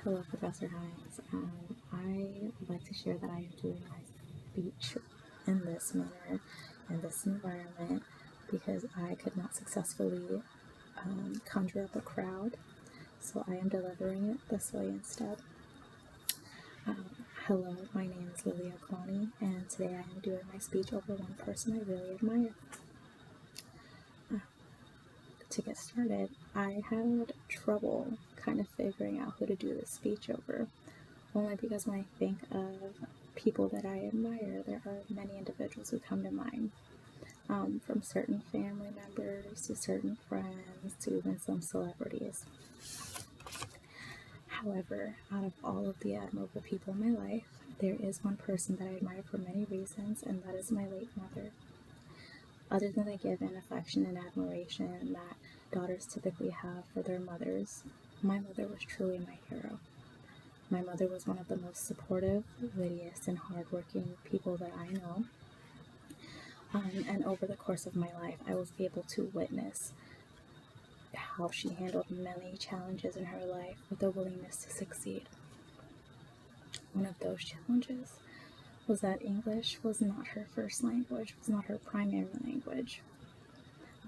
Hello, Professor Hines. I would like to share that I am doing my speech in this manner, in this environment, because I could not successfully conjure up a crowd, so I am delivering it this way instead. Hello, my name is Lilia Kalani, and today I am doing my speech over one person I really admire. To get started, I had trouble kind of figuring out who to do this speech over, only because when I think of people that I admire, there are many individuals who come to mind, from certain family members to certain friends to even some celebrities. However, out of all of the admirable people in my life, there is one person that I admire for many reasons, and that is my late mother. Other than the given affection and admiration that daughters typically have for their mothers, my mother was truly my hero. My mother was one of the most supportive, wittiest, and hardworking people that I know. And over the course of my life, I was able to witness how she handled many challenges in her life with a willingness to succeed. One of those challenges was that English was not her first language, was not her primary language.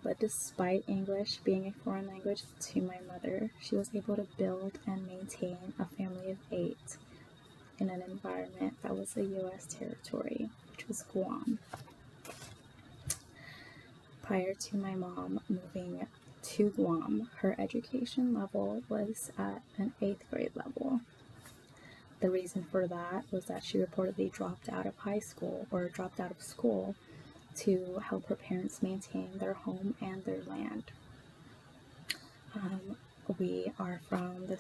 But despite English being a foreign language to my mother, she was able to build and maintain a family of 8 in an environment that was a U.S. territory, which was Guam. Prior to my mom moving to Guam, her education level was at an 8th grade level. The reason for that was that she reportedly dropped out of high school or dropped out of school to help her parents maintain their home and their land. We are from the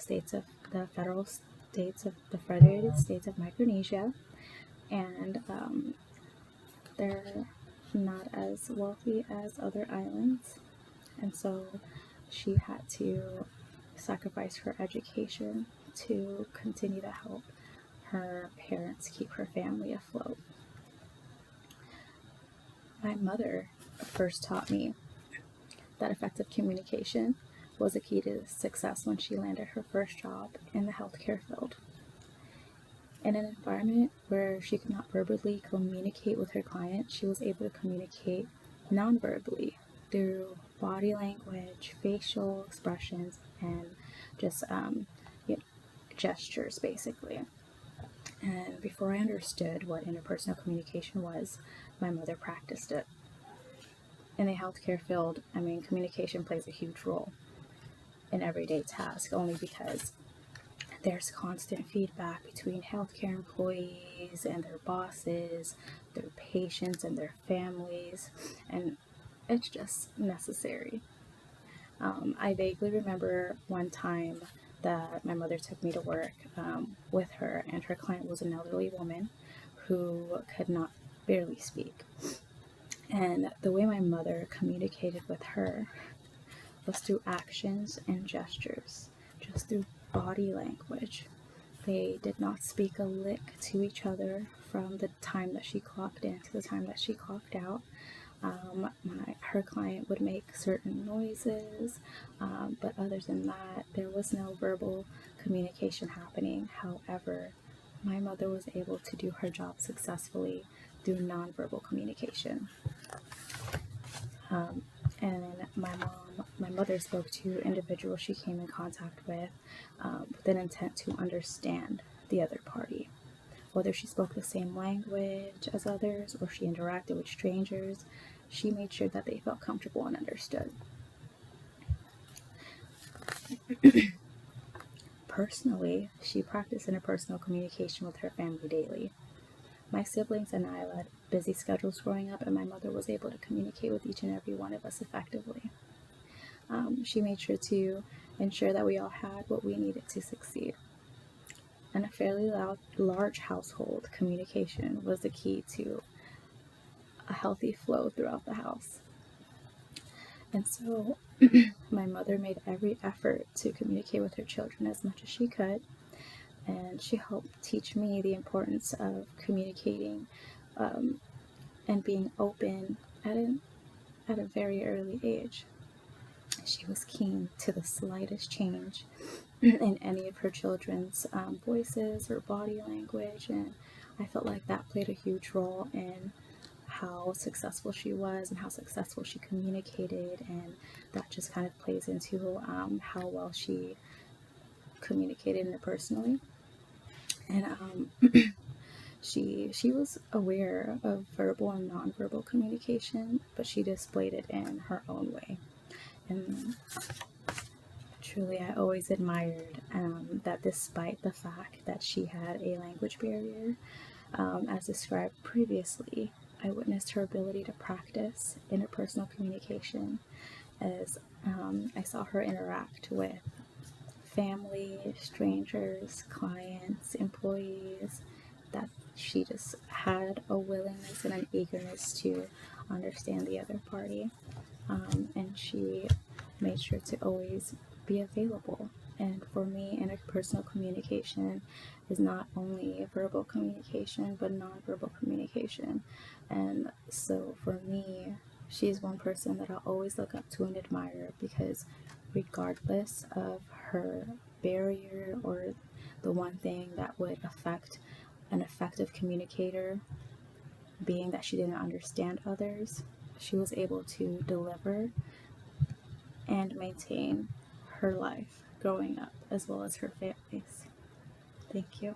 Federated States of Micronesia, and they're not as wealthy as other islands, and so she had to sacrifice her education to continue to help her parents keep her family afloat. My mother first taught me that effective communication was a key to success when she landed her first job in the healthcare field. In an environment where she could not verbally communicate with her client, she was able to communicate non-verbally through body language, facial expressions, and just gestures, basically. And before I understood what interpersonal communication was, my mother practiced it. In the healthcare field, communication plays a huge role in everyday tasks, only because there's constant feedback between healthcare employees and their bosses, their patients and their families, and it's just necessary. I vaguely remember one time that my mother took me to work with her, and her client was an elderly woman who could not barely speak. And the way my mother communicated with her was through actions and gestures, just through body language. They did not speak a lick to each other from the time that she clocked in to the time that she clocked out. Her client would make certain noises, but other than that, there was no verbal communication happening. However, my mother was able to do her job successfully through nonverbal communication. And my mother spoke to individuals she came in contact with an intent to understand the other party. Whether she spoke the same language as others or she interacted with strangers, she made sure that they felt comfortable and understood. Personally, she practiced interpersonal communication with her family daily. My siblings and I led busy schedules growing up, and my mother was able to communicate with each and every one of us effectively. She made sure to ensure that we all had what we needed to succeed. In a fairly large household, communication was the key to a healthy flow throughout the house. And so my mother made every effort to communicate with her children as much as she could, and she helped teach me the importance of communicating and being open at a very early age. She was keen to the slightest change in any of her children's voices or body language, and I felt like that played a huge role in how successful she was and how successful she communicated, and that just kind of plays into how well she communicated interpersonally. And she was aware of verbal and nonverbal communication, but she displayed it in her own way. And truly, I always admired that despite the fact that she had a language barrier, as described previously, I witnessed her ability to practice interpersonal communication as I saw her interact with family, strangers, clients, employees, that she just had a willingness and an eagerness to understand the other party. And she made sure to always be available. And for me, interpersonal communication is not only verbal communication, but nonverbal communication. And so for me, she's one person that I'll always look up to and admire, because regardless of her barrier or the one thing that would affect an effective communicator being that she didn't understand others, she was able to deliver and maintain her life growing up as well as her families. Thank you.